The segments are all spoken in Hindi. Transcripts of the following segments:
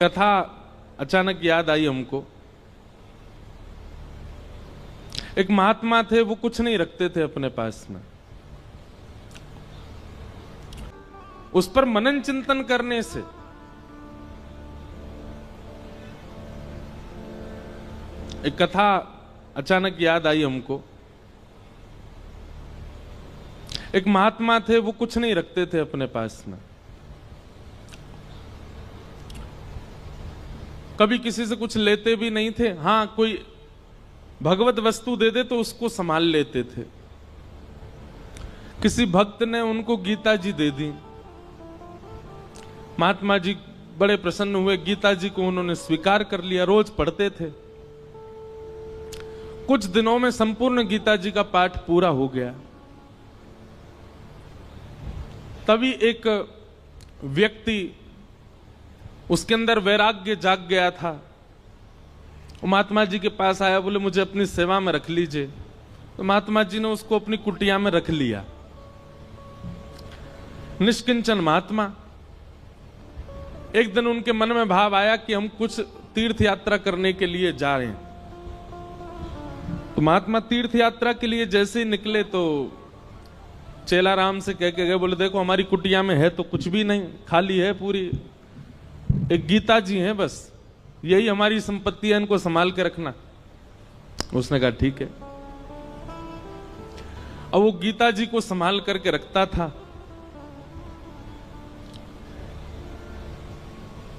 कथा अचानक याद आई हमको। एक महात्मा थे, वो कुछ नहीं रखते थे अपने पास में। उस पर मनन चिंतन करने से एक कथा अचानक याद आई हमको। एक महात्मा थे, वो कुछ नहीं रखते थे अपने पास में। कभी किसी से कुछ लेते भी नहीं थे। हां, कोई भगवत वस्तु दे दे तो उसको संभाल लेते थे। किसी भक्त ने उनको गीता जी दे दी। महात्मा जी बड़े प्रसन्न हुए, गीता जी को उन्होंने स्वीकार कर लिया, रोज पढ़ते थे। कुछ दिनों में संपूर्ण गीता जी का पाठ पूरा हो गया। तभी एक व्यक्ति, उसके अंदर वैराग्य जाग गया था, वो महात्मा जी के पास आया, बोले मुझे अपनी सेवा में रख लीजिए। तो महात्मा जी ने उसको अपनी कुटिया में रख लिया। निष्किंचन महात्मा। एक दिन उनके मन में भाव आया कि हम कुछ तीर्थ यात्रा करने के लिए जा रहे हैं। तो महात्मा तीर्थ यात्रा के लिए जैसे ही निकले तो चेलाराम से कह के गए, बोले देखो हमारी कुटिया में है तो कुछ भी नहीं, खाली है पूरी, एक गीता जी है बस, यही हमारी संपत्ति है, इनको संभाल के रखना। उसने कहा ठीक है। अब वो गीता जी को संभाल करके रखता था।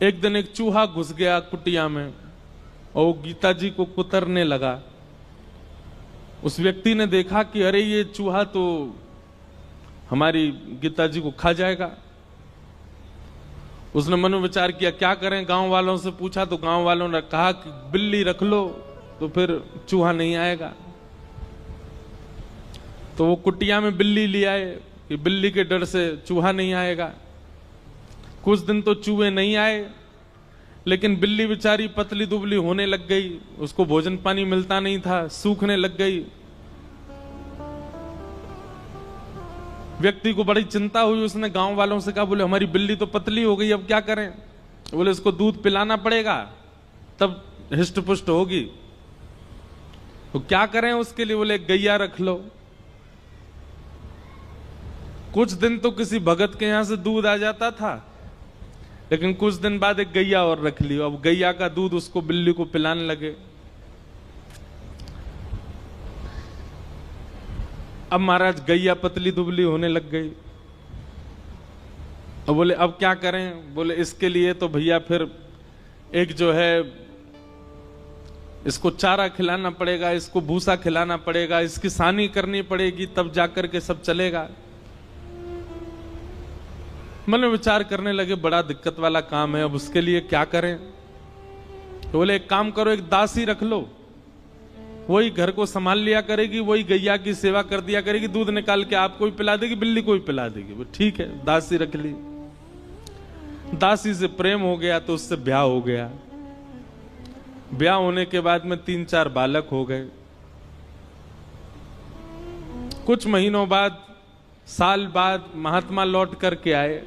एक दिन एक चूहा घुस गया कुटिया में और वो गीता जी को कुतरने लगा। उस व्यक्ति ने देखा कि अरे ये चूहा तो हमारी गीता जी को खा जाएगा। उसने मनोविचार किया क्या करें, गांव वालों से पूछा तो गांव वालों ने कहा कि बिल्ली रख लो तो फिर चूहा नहीं आएगा। तो वो कुटिया में बिल्ली ले आए कि बिल्ली के डर से चूहा नहीं आएगा। कुछ दिन तो चूहे नहीं आए, लेकिन बिल्ली बेचारी पतली दुबली होने लग गई, उसको भोजन पानी मिलता नहीं था, सूखने लग गई। व्यक्ति को बड़ी चिंता हुई। उसने गांव वालों से कहा, बोले हमारी बिल्ली तो पतली हो गई, अब क्या करें? बोले इसको दूध पिलाना पड़ेगा तब हिष्ट पुष्ट होगी। तो क्या करें उसके लिए? बोले गैया रख लो। कुछ दिन तो किसी भगत के यहां से दूध आ जाता था, लेकिन कुछ दिन बाद एक गैया और रख ली। अब गैया का दूध उसको बिल्ली को पिलाने लगे। अब महाराज गैया पतली दुबली होने लग गई। अब बोले अब क्या करें? बोले इसके लिए तो भैया फिर एक जो है इसको चारा खिलाना पड़ेगा, इसको भूसा खिलाना पड़ेगा, इसकी सानी करनी पड़ेगी, तब जाकर के सब चलेगा। मन में विचार करने लगे बड़ा दिक्कत वाला काम है, अब उसके लिए क्या करें? तो बोले एक काम करो, एक दासी रख लो, वही घर को संभाल लिया करेगी, वही गैया की सेवा कर दिया करेगी, दूध निकाल के आपको भी पिला देगी, बिल्ली को भी पिला देगी। वो ठीक है, दासी रख ली। दासी से प्रेम हो गया तो उससे ब्याह हो गया। ब्याह होने के बाद में 3-4 बालक हो गए। कुछ महीनों बाद, साल बाद महात्मा लौट करके आए।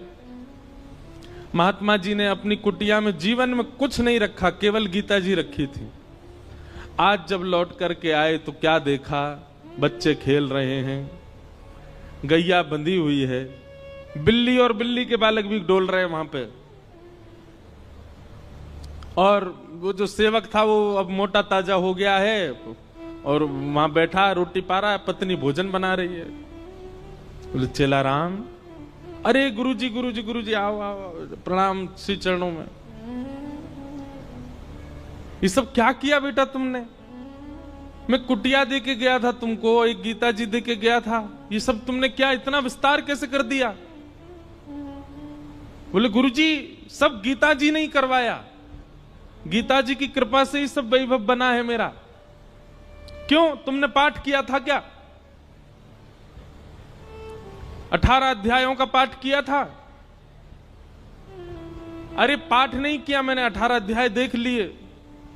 महात्मा जी ने अपनी कुटिया में जीवन में कुछ नहीं रखा, केवल गीता जी रखी थी। आज जब लौट करके आए तो क्या देखा? बच्चे खेल रहे हैं, गैया बंधी हुई है, बिल्ली और बिल्ली के बालक भी डोल रहे हैं वहां पे। और वो जो सेवक था वो अब मोटा ताजा हो गया है और वहां बैठा रोटी पा रहा है, पत्नी भोजन बना रही है। बोले चेलाराम, अरे गुरुजी गुरुजी गुरुजी आओ आओ, प्रणाम श्री चरणों में। ये सब क्या किया बेटा तुमने? मैं कुटिया दे के गया था तुमको, एक गीता जी दे के गया था, ये सब तुमने क्या इतना विस्तार कैसे कर दिया? बोले गुरुजी सब गीता जी ने ही करवाया, गीता जी की कृपा से ही सब वैभव बना है मेरा। क्यों, तुमने पाठ किया था क्या? 18 अध्यायों का पाठ किया था? अरे पाठ नहीं किया मैंने, 18 अध्याय देख लिए।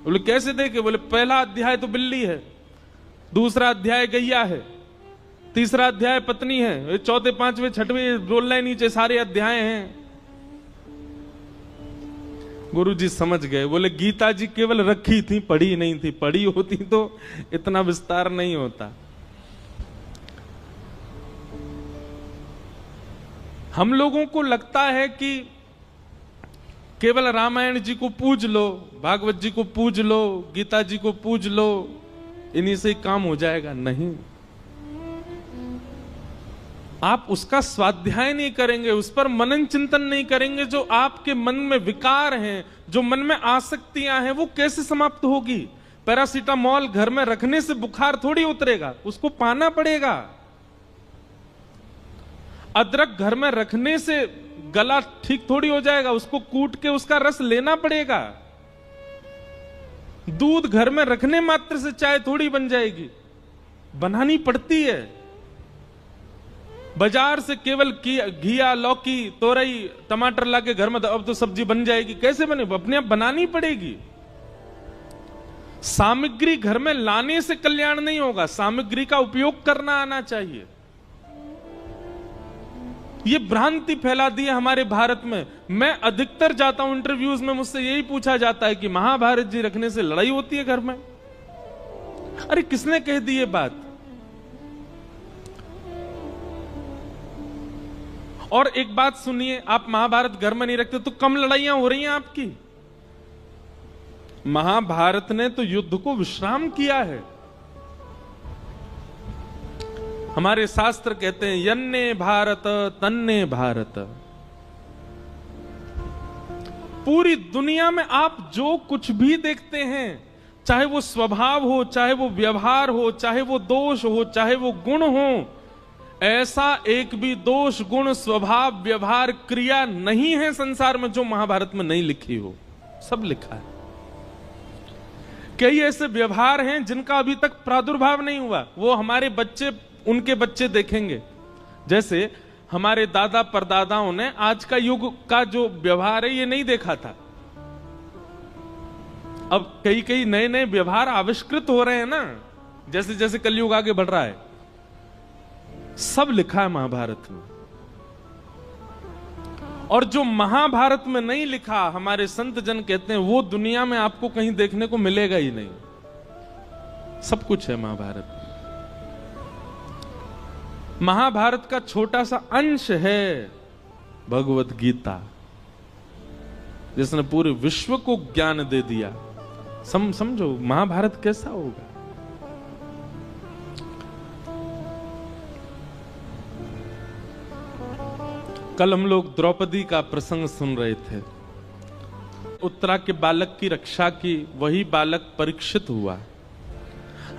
बोले कैसे देखे? बोले पहला अध्याय तो बिल्ली है, दूसरा अध्याय गैया है, तीसरा अध्याय पत्नी है, चौथे पांचवें छठवें रोल लाइन नीचे सारे अध्याय हैं। गुरुजी समझ गए, बोले गीता जी केवल रखी थी, पढ़ी नहीं थी, पढ़ी होती तो इतना विस्तार नहीं होता। हम लोगों को लगता है कि केवल रामायण जी को पूज लो, भागवत जी को पूज लो, गीता जी को पूज लो, इन्हीं से ही काम हो जाएगा। नहीं, आप उसका स्वाध्याय नहीं करेंगे, उस पर मनन चिंतन नहीं करेंगे, जो आपके मन में विकार हैं, जो मन में आसक्तियां हैं, वो कैसे समाप्त होगी? पैरासीटामोल घर में रखने से बुखार थोड़ी उतरेगा, उसको पाना पड़ेगा। अदरक घर में रखने से गला ठीक थोड़ी हो जाएगा, उसको कूट के उसका रस लेना पड़ेगा। दूध घर में रखने मात्र से चाय थोड़ी बन जाएगी, बनानी पड़ती है। बाजार से केवल घिया, लौकी, तोरई, टमाटर लाके घर में अब तो सब्जी बन जाएगी, कैसे बने? अपने आप बनानी पड़ेगी। सामग्री घर में लाने से कल्याण नहीं होगा, सामग्री का उपयोग करना आना चाहिए। ये भ्रांति फैला दी है हमारे भारत में। मैं अधिकतर जाता हूं इंटरव्यूज में, मुझसे यही पूछा जाता है कि महाभारत जी रखने से लड़ाई होती है घर में। अरे किसने कह दी ये बात? और एक बात सुनिए, आप महाभारत घर में नहीं रखते तो कम लड़ाइयां हो रही हैं आपकी। महाभारत ने तो युद्ध को विश्राम किया है। हमारे शास्त्र कहते हैं यन्ने भारत तन्ने भारत। पूरी दुनिया में आप जो कुछ भी देखते हैं, चाहे वो स्वभाव हो, चाहे वो व्यवहार हो, चाहे वो दोष हो, चाहे वो गुण हो, ऐसा एक भी दोष, गुण, स्वभाव, व्यवहार, क्रिया नहीं है संसार में जो महाभारत में नहीं लिखी हो। सब लिखा है। कई ऐसे व्यवहार हैं जिनका अभी तक प्रादुर्भाव नहीं हुआ, वो हमारे बच्चे, उनके बच्चे देखेंगे। जैसे हमारे दादा परदादाओं ने आज का युग का जो व्यवहार है ये नहीं देखा था। अब कई कई नए नए व्यवहार आविष्कृत हो रहे हैं ना, जैसे जैसे कलयुग आगे बढ़ रहा है। सब लिखा है महाभारत में। और जो महाभारत में नहीं लिखा, हमारे संत जन कहते हैं वो दुनिया में आपको कहीं देखने को मिलेगा ही नहीं। सब कुछ है महाभारत में। महाभारत का छोटा सा अंश है भगवत गीता, जिसने पूरे विश्व को ज्ञान दे दिया। समझो महाभारत कैसा होगा। कल हम लोग द्रौपदी का प्रसंग सुन रहे थे। उत्तरा के बालक की रक्षा की वही बालक परीक्षित हुआ।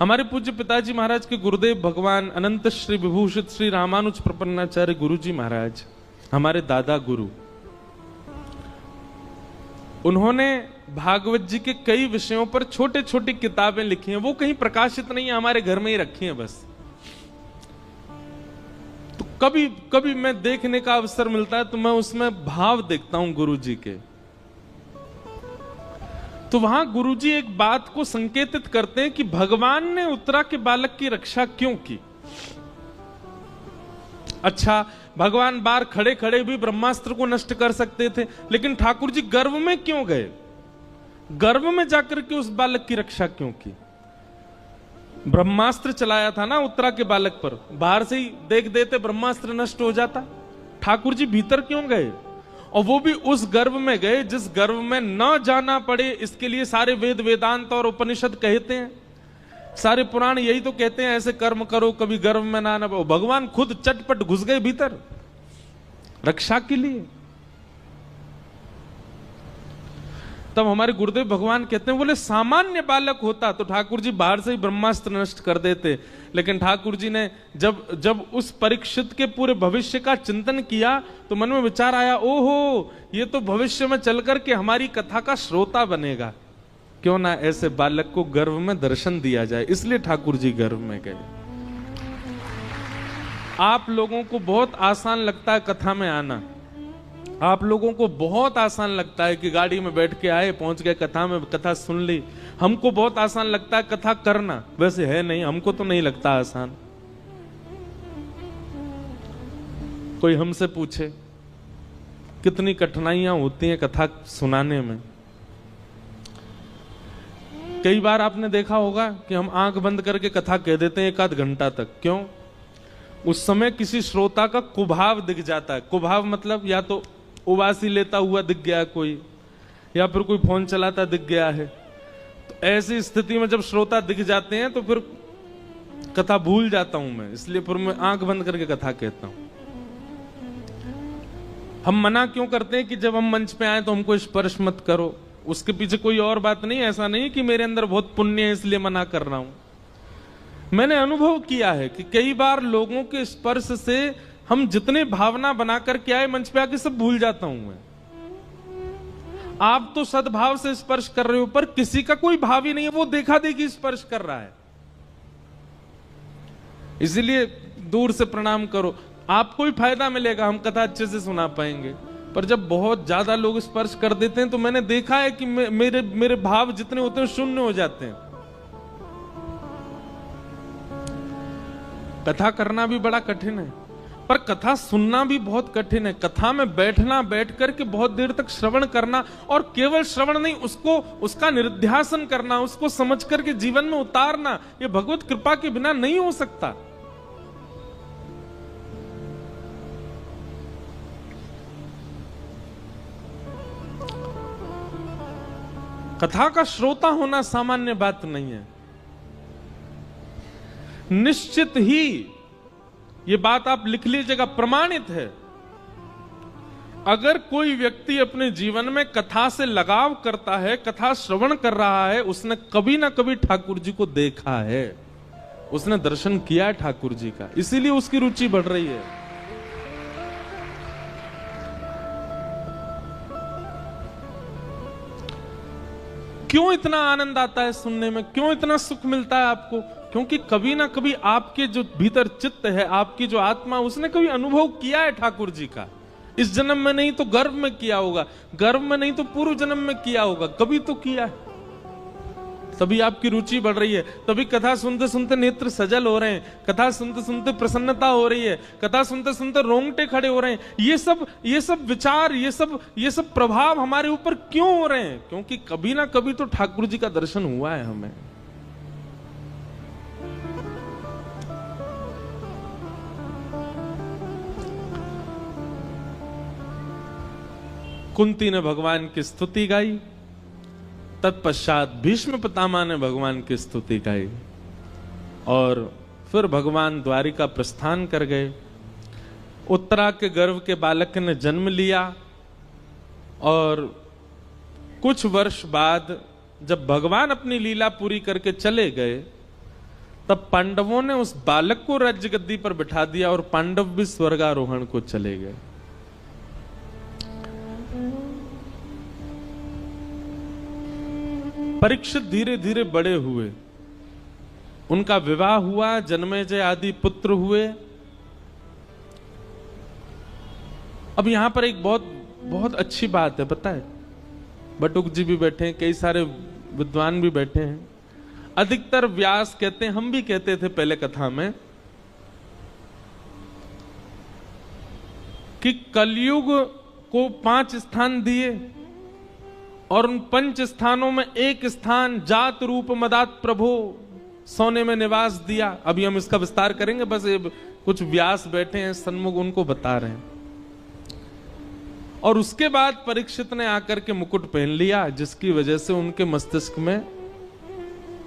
हमारे पूज्य पिताजी महाराज के गुरुदेव भगवान अनंत श्री विभूषित श्री रामानुज प्रपन्नाचार्य गुरुजी महाराज, हमारे दादा गुरु, उन्होंने भागवत जी के कई विषयों पर छोटे छोटी किताबें लिखी हैं। वो कहीं प्रकाशित नहीं है, हमारे घर में ही रखी हैं बस। तो कभी कभी मैं देखने का अवसर मिलता है तो मैं उसमें भाव देखता हूं गुरु जी के। तो वहां गुरुजी एक बात को संकेतित करते हैं कि भगवान ने उत्तरा के बालक की रक्षा क्यों की। अच्छा, भगवान बाहर खड़े खड़े भी ब्रह्मास्त्र को नष्ट कर सकते थे, लेकिन ठाकुर जी गर्भ में क्यों गए? गर्भ में जाकर के उस बालक की रक्षा क्यों की? ब्रह्मास्त्र चलाया था ना उत्तरा के बालक पर, बाहर से ही देख देते ब्रह्मास्त्र नष्ट हो जाता। ठाकुर जी भीतर क्यों गए? और वो भी उस गर्भ में गए जिस गर्भ में न जाना पड़े। इसके लिए सारे वेद, वेदांत और उपनिषद कहते हैं, सारे पुराण यही तो कहते हैं, ऐसे कर्म करो कभी गर्भ में ना पड़ो। भगवान खुद चटपट घुस गए भीतर रक्षा के लिए। तब हमारे गुरुदेव भगवान कहते हैं, बोले सामान्य बालक होता तो ठाकुर जी बाहर से ही ब्रह्मास्त्र नष्ट कर देते, लेकिन ठाकुर जी ने जब उस परीक्षित के पूरे भविष्य का चिंतन किया तो मन में विचार आया, ओहो ये तो भविष्य में चल करके हमारी कथा का श्रोता बनेगा, क्यों ना ऐसे बालक को गर्भ में दर्शन दिया जाए। इसलिए ठाकुर जी गर्भ में गए। आप लोगों को बहुत आसान लगता है कथा में आना, आप लोगों को बहुत आसान लगता है कि गाड़ी में बैठ के आए, पहुंच गए कथा में, कथा सुन ली। हमको बहुत आसान लगता है कथा करना, वैसे है नहीं, हमको तो नहीं लगता आसान। कोई हमसे पूछे कितनी कठिनाइयां होती हैं कथा सुनाने में, कई बार आपने देखा होगा कि हम आंख बंद करके कथा कह देते हैं 1 आध घंटा तक। क्यों? उस समय किसी श्रोता का कुभाव दिख जाता है। कुभाव मतलब या तो उबासी लेता हुआ दिख गया कोई, या फिर कोई फोन चलाता दिख गया है। तो ऐसी स्थिति में जब श्रोता दिख जाते हैं तो फिर कथा भूल जाता हूं मैं, इसलिए फिर मैं आंख बंद करके कथा कहता हूं। हम मना क्यों करते हैं कि जब हम मंच पे आए तो हमको स्पर्श मत करो? उसके पीछे कोई और बात नहीं। ऐसा नहीं कि मेरे अंदर बहुत पुण्य है इसलिए मना कर रहा हूं। मैंने अनुभव किया है कि कई बार लोगों के स्पर्श से हम जितने भावना बनाकर के आए मंच पे आके सब भूल जाता हूं मैं। आप तो सद्भाव से स्पर्श कर रहे हो, पर किसी का कोई भाव ही नहीं है, वो देखा देखी स्पर्श कर रहा है। इसीलिए दूर से प्रणाम करो, आपको ही फायदा मिलेगा, हम कथा अच्छे से सुना पाएंगे। पर जब बहुत ज्यादा लोग स्पर्श कर देते हैं तो मैंने देखा है कि मेरे भाव जितने होते हैं शून्य हो जाते हैं। कथा करना भी बड़ा कठिन है, पर कथा सुनना भी बहुत कठिन है। कथा में बैठ करके बहुत देर तक श्रवण करना, और केवल श्रवण नहीं, उसका निरुध्यासन करना, उसको समझ करके जीवन में उतारना, ये भगवत कृपा के बिना नहीं हो सकता। कथा का श्रोता होना सामान्य बात नहीं है। निश्चित ही ये बात आप लिख लीजिएगा, प्रमाणित है। अगर कोई व्यक्ति अपने जीवन में कथा से लगाव करता है, कथा श्रवण कर रहा है, उसने कभी ना कभी ठाकुर जी को देखा है, उसने दर्शन किया है ठाकुर जी का, इसीलिए उसकी रुचि बढ़ रही है। क्यों इतना आनंद आता है सुनने में? क्यों इतना सुख मिलता है आपको? क्योंकि कभी ना कभी आपके जो भीतर चित्त है, आपकी जो आत्मा, उसने कभी अनुभव किया है ठाकुर जी का। इस जन्म में नहीं तो गर्भ में किया होगा, गर्भ में नहीं तो पूर्व जन्म में किया होगा, कभी तो किया है। तभी आपकी रुचि बढ़ रही है, तभी कथा सुनते सुनते नेत्र सजल हो रहे हैं, कथा सुनते सुनते प्रसन्नता हो रही है, कथा सुनते सुनते रोंगटे खड़े हो रहे हैं। ये सब विचार, ये सब प्रभाव हमारे ऊपर क्यों हो रहे हैं? क्योंकि कभी ना कभी तो ठाकुर जी का दर्शन हुआ है हमें। कुंती ने भगवान की स्तुति गाई, तत्पश्चात भीष्म पितामह ने भगवान की स्तुति गाई, और फिर भगवान द्वारिका प्रस्थान कर गए। उत्तरा के गर्भ के बालक ने जन्म लिया, और कुछ वर्ष बाद जब भगवान अपनी लीला पूरी करके चले गए, तब पांडवों ने उस बालक को राज्य गद्दी पर बिठा दिया, और पांडव भी स्वर्गारोहण को चले गए। परीक्षित धीरे धीरे बड़े हुए, उनका विवाह हुआ, जन्मेजय आदि पुत्र हुए। अब यहां पर एक बहुत बहुत अच्छी बात है, पता है? बटुक जी भी बैठे हैं, कई सारे विद्वान भी बैठे हैं। अधिकतर व्यास कहते हैं, हम भी कहते थे पहले कथा में, कि कलयुग को 5 स्थान दिए, और उन 5 स्थानों में एक स्थान जात रूप मदात प्रभो सोने में निवास दिया। अभी हम इसका विस्तार करेंगे, बस ये कुछ व्यास बैठे हैं सन्मुख, उनको बता रहे हैं। और उसके बाद परीक्षित ने आकर के मुकुट पहन लिया, जिसकी वजह से उनके मस्तिष्क में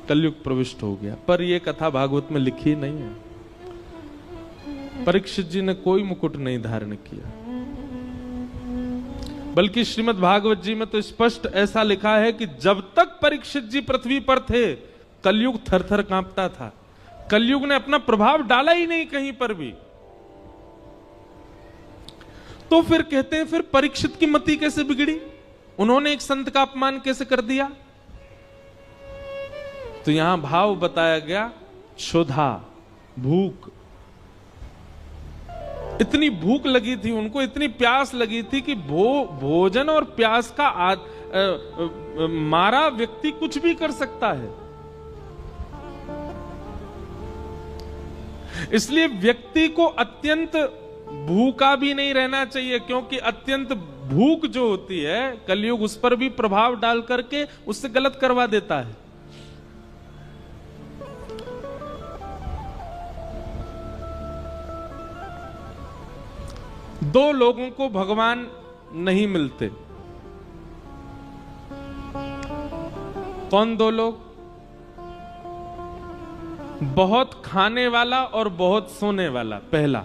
कलयुग प्रविष्ट हो गया। पर यह कथा भागवत में लिखी नहीं है। परीक्षित जी ने कोई मुकुट नहीं धारण किया, बल्कि श्रीमद् भागवत जी में तो स्पष्ट ऐसा लिखा है कि जब तक परीक्षित जी पृथ्वी पर थे, कलयुग थर-थर कांपता था। कलयुग ने अपना प्रभाव डाला ही नहीं कहीं पर भी। तो फिर कहते हैं, फिर परीक्षित की मति कैसे बिगड़ी? उन्होंने एक संत का अपमान कैसे कर दिया? तो यहां भाव बताया गया, क्षुधा, भूख। इतनी भूख लगी थी उनको, इतनी प्यास लगी थी कि भोजन और प्यास का मारा व्यक्ति कुछ भी कर सकता है। इसलिए व्यक्ति को अत्यंत भूखा भी नहीं रहना चाहिए, क्योंकि अत्यंत भूख जो होती है, कलयुग उस पर भी प्रभाव डाल करके उससे गलत करवा देता है। दो लोगों को भगवान नहीं मिलते। कौन दो लोग? बहुत खाने वाला और बहुत सोने वाला। पहला,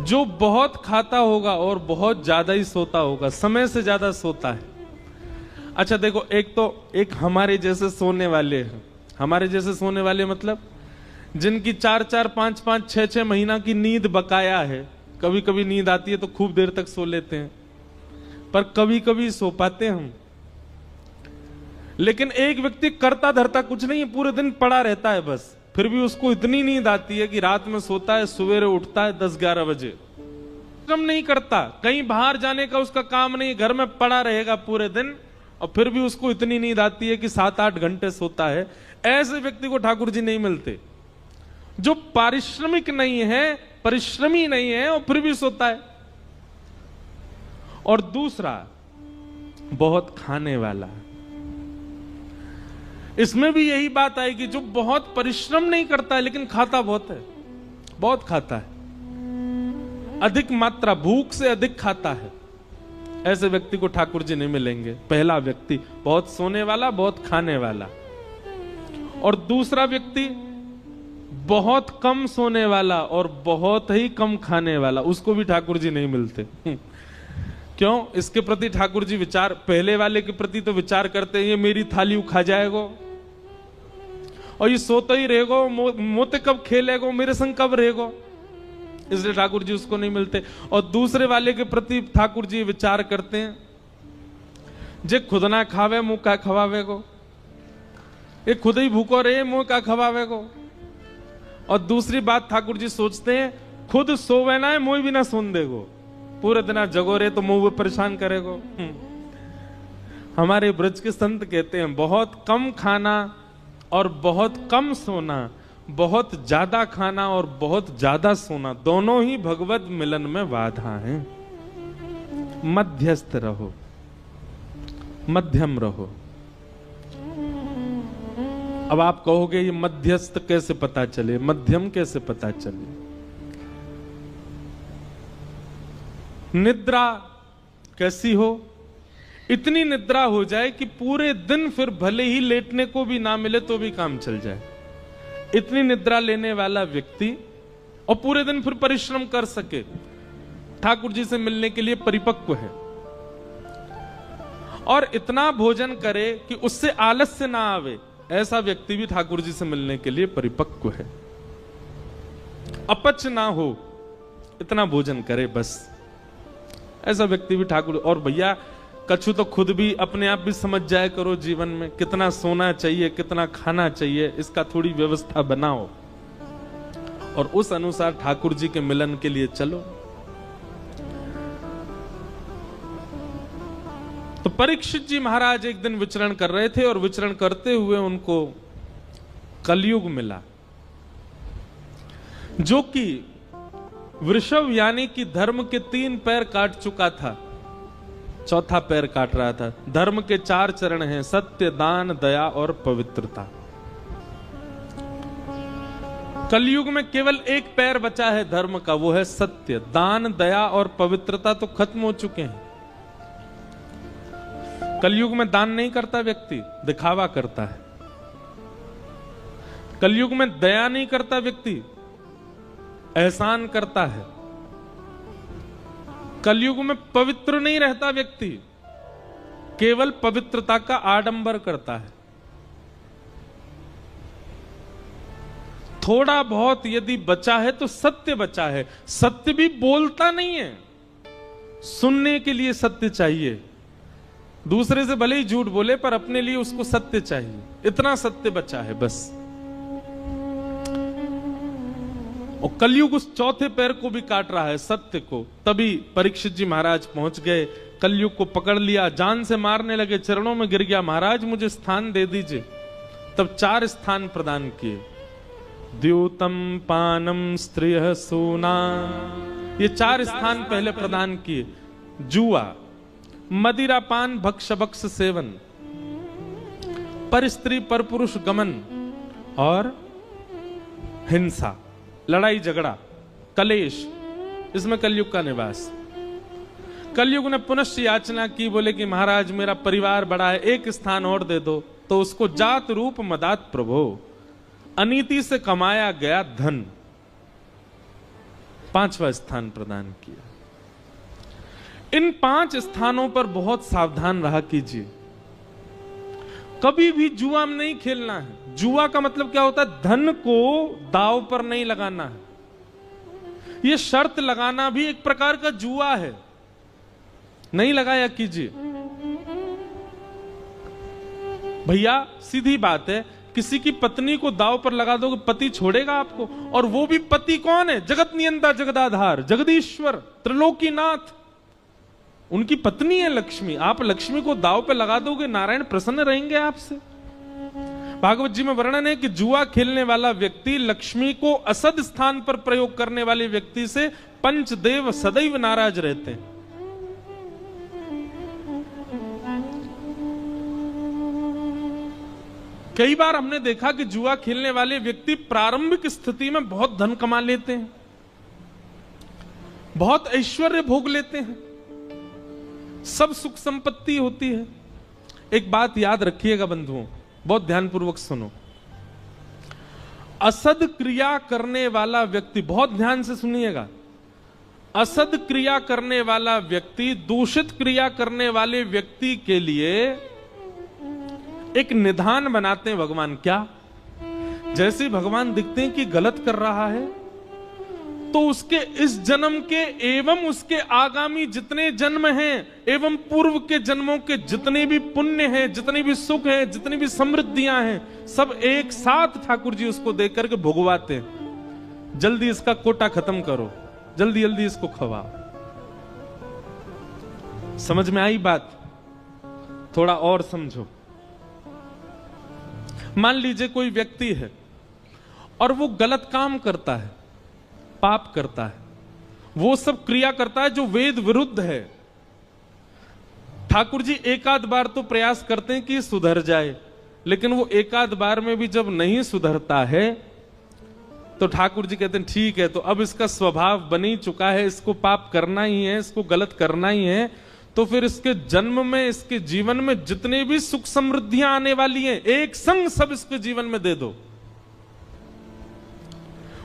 जो बहुत खाता होगा और बहुत ज्यादा ही सोता होगा, समय से ज्यादा सोता है। अच्छा देखो, एक हमारे जैसे सोने वाले हैं। हमारे जैसे सोने वाले मतलब जिनकी 4-4, 5-5, 6-6 महीना की नींद बकाया है। कभी कभी नींद आती है तो खूब देर तक सो लेते हैं, पर कभी कभी सो पाते हैं हम। लेकिन एक व्यक्ति करता धरता कुछ नहीं है, पूरे दिन पड़ा रहता है बस, फिर भी उसको इतनी नींद आती है कि रात में सोता है, सवेरे उठता है 10-11 बजे। काम नहीं करता, कहीं बाहर जाने का उसका काम नहीं, घर में पड़ा रहेगा पूरे दिन, और फिर भी उसको इतनी नींद आती है कि 7-8 घंटे सोता है। ऐसे व्यक्ति को ठाकुर जी नहीं मिलते। जो पारिश्रमिक नहीं है, परिश्रमी नहीं है, और फिर भी सोता है। और दूसरा, बहुत खाने वाला। इसमें भी यही बात आएगी, जो बहुत परिश्रम नहीं करता है लेकिन खाता बहुत है, बहुत खाता है, अधिक मात्रा, भूख से अधिक खाता है। ऐसे व्यक्ति को ठाकुर जी नहीं मिलेंगे। पहला व्यक्ति बहुत सोने वाला, बहुत खाने वाला। और दूसरा व्यक्ति बहुत कम सोने वाला और बहुत ही कम खाने वाला, उसको भी ठाकुर जी नहीं मिलते। क्यों? इसके प्रति ठाकुर जी विचार, पहले वाले के प्रति तो विचार करते हैं, ये मेरी थाली खा जाएगो और ये सोता ही रहेगो, मोते कब खेलेगो, मेरे संग कब रहेगो, इसलिए ठाकुर जी उसको नहीं मिलते। और दूसरे वाले के प्रति ठाकुर जी विचार करते हैं, जे खुद ना खावे मुंह का खवावेगो, ये खुद ही भूखो रहे मुंह का खवावेगो। और दूसरी बात ठाकुर जी सोचते हैं, खुद सोवे ना है मुंह भी ना सोन देगो, पूरे दिन जगो रहे तो मुंह परेशान करेगो। हमारे ब्रज के संत कहते हैं, बहुत कम खाना और बहुत कम सोना, बहुत ज्यादा खाना और बहुत ज्यादा सोना, दोनों ही भगवत मिलन में बाधा हैं। मध्यस्थ रहो, मध्यम रहो। अब आप कहोगे ये मध्यस्थ कैसे पता चले, मध्यम कैसे पता चले? निद्रा कैसी हो? इतनी निद्रा हो जाए कि पूरे दिन फिर भले ही लेटने को भी ना मिले तो भी काम चल जाए। इतनी निद्रा लेने वाला व्यक्ति, और पूरे दिन फिर परिश्रम कर सके, ठाकुर जी से मिलने के लिए परिपक्व है। और इतना भोजन करे कि उससे आलस्य ना आवे, ऐसा व्यक्ति भी ठाकुर जी से मिलने के लिए परिपक्व है। अपच ना हो, इतना भोजन करे बस, ऐसा व्यक्ति भी ठाकुर। और भैया कछु तो खुद भी अपने आप भी समझ जाया करो, जीवन में कितना सोना चाहिए, कितना खाना चाहिए, इसका थोड़ी व्यवस्था बनाओ और उस अनुसार ठाकुर जी के मिलन के लिए चलो। तो परीक्षित जी महाराज एक दिन विचरण कर रहे थे और विचरण करते हुए उनको कलयुग मिला, जो कि वृषभ यानी कि धर्म के 3 पैर काट चुका था, चौथा पैर काट रहा था। धर्म के 4 चरण हैं, सत्य, दान, दया और पवित्रता। कलयुग में केवल एक पैर बचा है धर्म का, वो है सत्य। दान, दया और पवित्रता तो खत्म हो चुके हैं। कलयुग में दान नहीं करता व्यक्ति, दिखावा करता है। कलयुग में दया नहीं करता व्यक्ति, एहसान करता है। कलयुग में पवित्र नहीं रहता व्यक्ति, केवल पवित्रता का आडंबर करता है। थोड़ा बहुत यदि बचा है तो सत्य बचा है। सत्य भी बोलता नहीं है, सुनने के लिए सत्य चाहिए। दूसरे से भले ही झूठ बोले पर अपने लिए उसको सत्य चाहिए, इतना सत्य बचा है बस। और कलयुग उस चौथे पैर को भी काट रहा है, सत्य को। तभी परीक्षित जी महाराज पहुंच गए, कलयुग को पकड़ लिया, जान से मारने लगे, चरणों में गिर गया, महाराज मुझे स्थान दे दीजिए। तब 4 स्थान प्रदान किए, द्यूतम पानम स्त्रियः सूना, ये 4 स्थान पहले प्रदान किए। जुआ, मदिरा पान, भक्ष भक्ष सेवन, पर स्त्री पर पुरुष गमन और हिंसा, लड़ाई झगड़ा, कलेश, इसमें कलयुग का निवास। कलयुग ने पुनश्च याचना की, बोले कि महाराज मेरा परिवार बड़ा है, एक स्थान और दे दो। तो उसको जात रूप मदात प्रभो, अनीति से कमाया गया धन, 5वां स्थान प्रदान किया। इन 5 स्थानों पर बहुत सावधान रहा कीजिए। कभी भी जुआ में नहीं खेलना है। जुआ का मतलब क्या होता है? धन को दांव पर नहीं लगाना है। यह शर्त लगाना भी एक प्रकार का जुआ है, नहीं लगाया कीजिए। भैया सीधी बात है, किसी की पत्नी को दांव पर लगा दोगे, पति छोड़ेगा आपको? और वो भी पति कौन है? जगत नियंता, जगदाधार, जगदीश्वर, त्रिलोकीनाथ, उनकी पत्नी है लक्ष्मी। आप लक्ष्मी को दांव पे लगा दोगे, नारायण प्रसन्न रहेंगे आपसे। भागवत जी में वर्णन है कि जुआ खेलने वाला व्यक्ति लक्ष्मी को असद स्थान पर प्रयोग करने वाले व्यक्ति से पंचदेव सदैव नाराज रहते हैं। कई बार हमने देखा कि जुआ खेलने वाले व्यक्ति प्रारंभिक स्थिति में बहुत धन कमा लेते हैं, बहुत ऐश्वर्य भोग लेते हैं, सब सुख संपत्ति होती है। एक बात याद रखिएगा बंधुओं, बहुत ध्यानपूर्वक सुनो। असद क्रिया करने वाला व्यक्ति, बहुत ध्यान से सुनिएगा, असद क्रिया करने वाला व्यक्ति दूषित क्रिया करने वाले व्यक्ति के लिए एक निधान बनाते हैं भगवान। क्या? जैसे भगवान दिखते हैं कि गलत कर रहा है, तो उसके इस जन्म के एवं उसके आगामी जितने जन्म हैं एवं पूर्व के जन्मों के जितने भी पुण्य हैं, जितने भी सुख हैं, जितनी भी समृद्धियां हैं, सब एक साथ ठाकुर जी उसको देख करके भुगवाते हैं। जल्दी इसका कोटा खत्म करो, जल्दी जल्दी इसको खवाओ। समझ में आई बात? थोड़ा और समझो। मान लीजिए कोई व्यक्ति है और वो गलत काम करता है, पाप करता है, वो सब क्रिया करता है जो वेद विरुद्ध है। ठाकुर जी एकाध बार तो प्रयास करते हैं कि सुधर जाए, लेकिन वो एकाध बार में भी जब नहीं सुधरता है तो ठाकुर जी कहते हैं ठीक है, तो अब इसका स्वभाव बन ही चुका है, इसको पाप करना ही है, इसको गलत करना ही है, तो फिर इसके जन्म में, इसके जीवन में जितने भी सुख समृद्धियां आने वाली हैं, एक संग सब इसके जीवन में दे दो।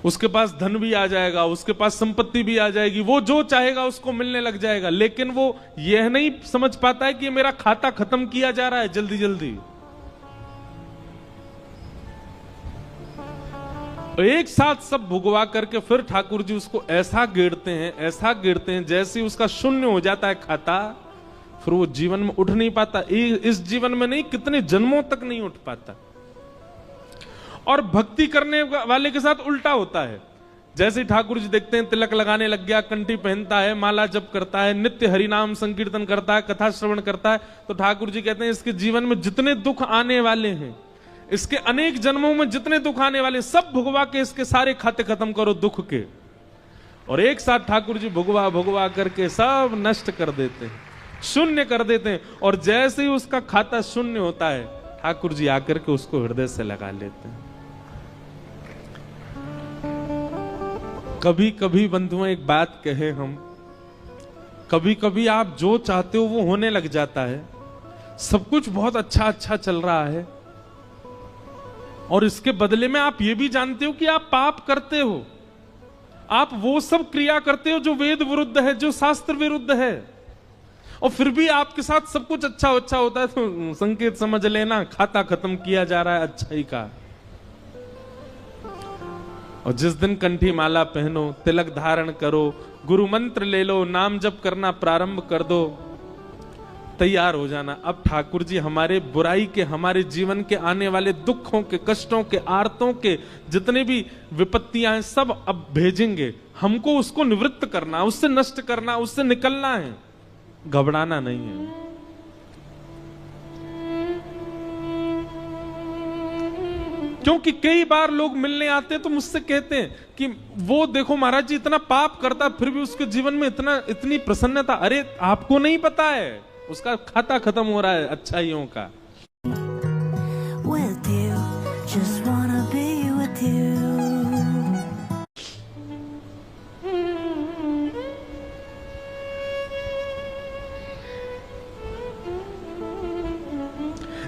उसके पास धन भी आ जाएगा, उसके पास संपत्ति भी आ जाएगी, वो जो चाहेगा उसको मिलने लग जाएगा। लेकिन वो यह नहीं समझ पाता है कि ये मेरा खाता खत्म किया जा रहा है जल्दी जल्दी। एक साथ सब भुगवा करके फिर ठाकुर जी उसको ऐसा गिरते हैं, ऐसा गिरते हैं, जैसे उसका शून्य हो जाता है खाता, फिर वो जीवन में उठ नहीं पाता। इस जीवन में नहीं, कितने जन्मों तक नहीं उठ पाता। और भक्ति करने वाले के साथ उल्टा होता है। जैसे ठाकुर जी देखते हैं तिलक लगाने लग गया, कंठी पहनता है, माला जप करता है, नित्य हरिनाम संकीर्तन करता है, कथा श्रवण करता है, तो ठाकुर जी कहते हैं इसके जीवन में जितने दुख आने वाले हैं, इसके अनेक जन्मों में जितने दुख आने वाले, सब भुगवा के इसके सारे खाते खत्म करो दुख के। और एक साथ ठाकुर जी भुगवा भुगवा करके सब नष्ट कर देते हैं, शून्य कर देते हैं। और जैसे ही उसका खाता शून्य होता है, ठाकुर जी आकर के उसको हृदय से लगा लेते हैं। कभी कभी बंधुओं एक बात कहे हम, कभी कभी आप जो चाहते हो वो होने लग जाता है, सब कुछ बहुत अच्छा अच्छा चल रहा है, और इसके बदले में आप ये भी जानते हो कि आप पाप करते हो, आप वो सब क्रिया करते हो जो वेद विरुद्ध है, जो शास्त्र विरुद्ध है, और फिर भी आपके साथ सब कुछ अच्छा अच्छा होता है, तो संकेत समझ लेना खाता खत्म किया जा रहा है अच्छाई का। और जिस दिन कंठी माला पहनो, तिलक धारण करो, गुरु मंत्र ले लो, नाम जप करना प्रारंभ कर दो, तैयार हो जाना। अब ठाकुर जी हमारे बुराई के, हमारे जीवन के आने वाले दुखों के, कष्टों के, आर्तों के जितने भी विपत्तियां हैं सब अब भेजेंगे। हमको उसको निवृत्त करना, उससे नष्ट करना, उससे निकलना है, घबराना नहीं है। क्योंकि कई बार लोग मिलने आते हैं तो मुझसे कहते हैं कि वो देखो महाराज जी इतना पाप करता फिर भी उसके जीवन में इतनी प्रसन्नता। अरे आपको नहीं पता है, उसका खाता खत्म हो रहा है अच्छाइयों का। With you, just wanna be with you.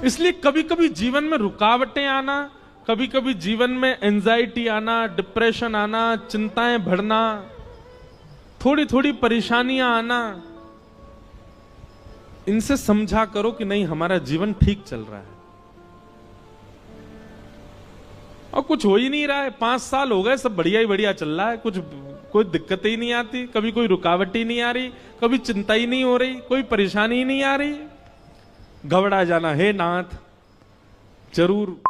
इसलिए कभी कभी जीवन में रुकावटें आना, कभी कभी जीवन में एंजाइटी आना, डिप्रेशन आना, चिंताएं बढ़ना, थोड़ी थोड़ी परेशानियां आना, इनसे समझा करो कि नहीं हमारा जीवन ठीक चल रहा है और कुछ हो ही नहीं रहा है। 5 साल हो गए, सब बढ़िया ही बढ़िया चल रहा है, कुछ कोई दिक्कत ही नहीं आती, कभी कोई रुकावट ही नहीं आ रही, कभी चिंता ही नहीं हो रही, कोई परेशानी ही नहीं आ रही। घबरा जाना, हे नाथ जरूर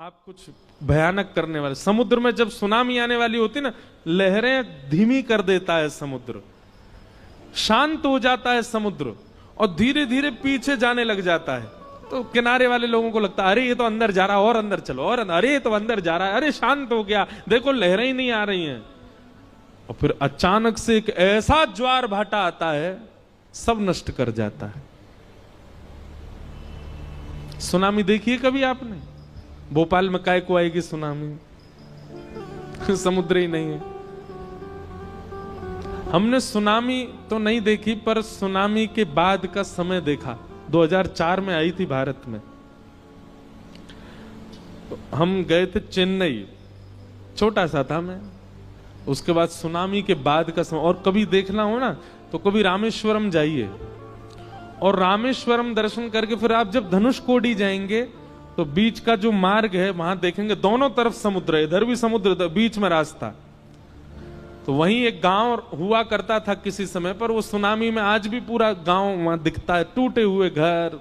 आप कुछ भयानक करने वाले। समुद्र में जब सुनामी आने वाली होती ना, लहरें धीमी कर देता है समुद्र, शांत हो जाता है समुद्र और धीरे धीरे पीछे जाने लग जाता है। तो किनारे वाले लोगों को लगता है अरे ये तो अंदर जा रहा है, और अंदर चलो, और अरे ये तो अंदर जा रहा है, अरे शांत हो गया, देखो लहरें ही नहीं आ रही हैं। और फिर अचानक से एक ऐसा ज्वार भाटा आता है, सब नष्ट कर जाता है। सुनामी देखिए कभी आपने? भोपाल में काय को आएगी सुनामी? समुद्र ही नहीं है। हमने सुनामी तो नहीं देखी, पर सुनामी के बाद का समय देखा। 2004 में आई थी भारत में। हम गए थे चेन्नई, छोटा सा था मैं। उसके बाद सुनामी के बाद का समय। और कभी देखना हो ना तो कभी रामेश्वरम जाइए, और रामेश्वरम दर्शन करके फिर आप जब धनुषकोडी जाएंगे तो बीच का जो मार्ग है वहां देखेंगे दोनों तरफ समुद्र है, इधर भी समुद्र, बीच में रास्ता। तो वहीं एक गांव हुआ करता था किसी समय पर, वो सुनामी में आज भी पूरा गांव वहां दिखता है, टूटे हुए घर,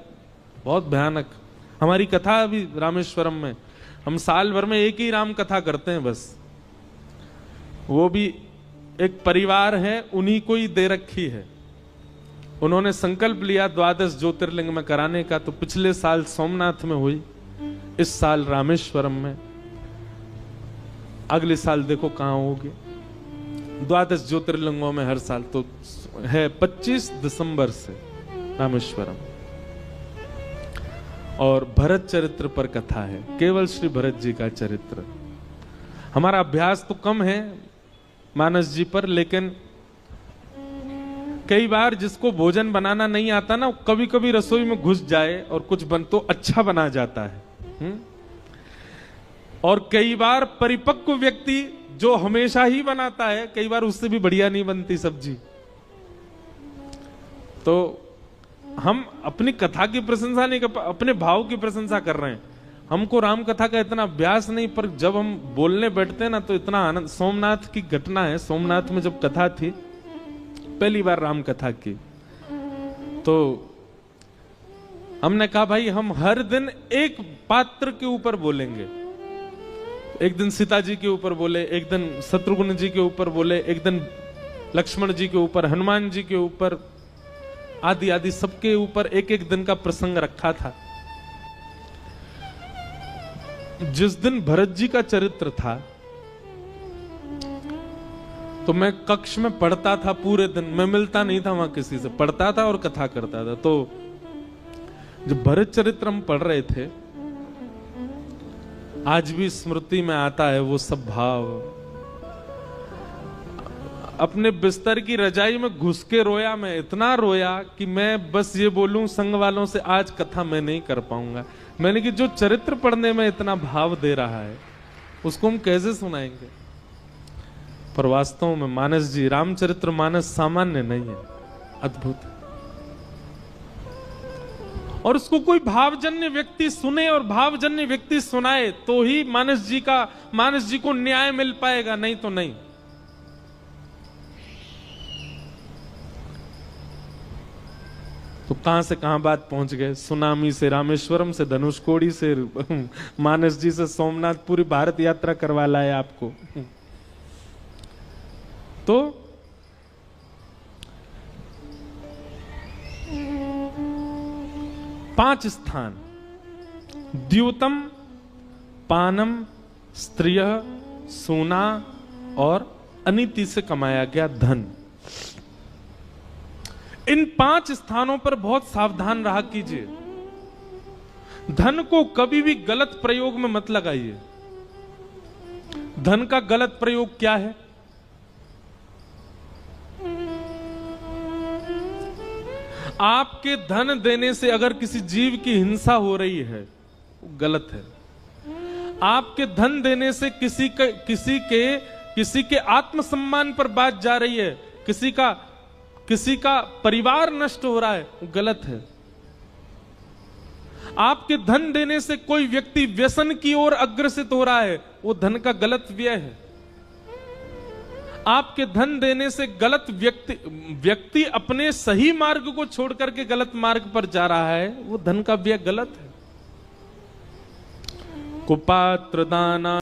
बहुत भयानक। हमारी कथा अभी रामेश्वरम में, हम साल भर में एक ही राम कथा करते हैं बस। वो भी एक परिवार है, उन्हीं को ही दे रखी है। उन्होंने संकल्प लिया 12 ज्योतिर्लिंग में कराने का, तो पिछले साल सोमनाथ में हुई, इस साल रामेश्वरम में, अगले साल देखो कहां होगी। 12 ज्योतिर्लिंगों में हर साल तो है 25 दिसंबर से रामेश्वरम। और भरत चरित्र पर कथा है, केवल श्री भरत जी का चरित्र। हमारा अभ्यास तो कम है मानस जी पर, लेकिन कई बार जिसको भोजन बनाना नहीं आता ना, कभी कभी रसोई में घुस जाए और कुछ बन तो अच्छा बना जाता है। और कई बार परिपक्व व्यक्ति जो हमेशा ही बनाता है, कई बार उससे भी बढ़िया नहीं बनती सब्जी। तो हम अपनी कथा की प्रशंसा नहीं कर, अपने भाव की प्रशंसा कर रहे हैं। हमको राम कथा का इतना अभ्यास नहीं, पर जब हम बोलने बैठते हैं ना तो इतना आनंद। सोमनाथ की घटना है, सोमनाथ में जब कथा थी, पहली बार राम कथा की, तो हमने कहा भाई हम हर दिन एक पात्र के ऊपर बोलेंगे। एक दिन सीता जी के ऊपर बोले, एक दिन शत्रुघ्न जी के ऊपर बोले, एक दिन लक्ष्मण जी के ऊपर, हनुमान जी के ऊपर, आदि आदि सबके ऊपर एक एक दिन का प्रसंग रखा था। जिस दिन भरत जी का चरित्र था तो मैं कक्ष में पढ़ता था पूरे दिन, मैं मिलता नहीं था वहां किसी से, पढ़ता था और कथा करता था। तो जब भरत चरित्र हम पढ़ रहे थे, आज भी स्मृति में आता है वो सब भाव। अपने बिस्तर की रजाई में घुस के रोया, मैं इतना रोया कि मैं बस ये बोलूं संग वालों से, आज कथा मैं नहीं कर पाऊंगा। मैंने कि जो चरित्र पढ़ने में इतना भाव दे रहा है उसको हम कैसे सुनाएंगे। पर वास्तव में मानस जी, रामचरित्र मानस सामान्य नहीं है, अद्भुत। और उसको कोई भावजन्य व्यक्ति सुने और भावजन्य व्यक्ति सुनाए तो ही मानस जी को न्याय मिल पाएगा, नहीं तो नहीं। तो कहां से कहां बात पहुंच गए, सुनामी से रामेश्वरम से धनुषकोडी से मानस जी से सोमनाथ, पूरी भारत यात्रा करवा लाए आपको। तो पांच स्थान, द्यूतम, पानम, स्त्रिय, सोना और अनीति से कमाया गया धन। इन 5 स्थानों पर बहुत सावधान रहा कीजिए। धन को कभी भी गलत प्रयोग में मत लगाइए। धन का गलत प्रयोग क्या है? आपके धन देने से अगर किसी जीव की हिंसा हो रही है वो गलत है। आपके धन देने से किसी के आत्मसम्मान पर बात जा रही है, किसी का परिवार नष्ट हो रहा है, वो गलत है। आपके धन देने से कोई व्यक्ति व्यसन की ओर अग्रसित हो रहा है, वो धन का गलत व्यय है। आपके धन देने से गलत व्यक्ति अपने सही मार्ग को छोड़ करके गलत मार्ग पर जा रहा है, वो धन का व्यय गलत है। कुपात्र दाना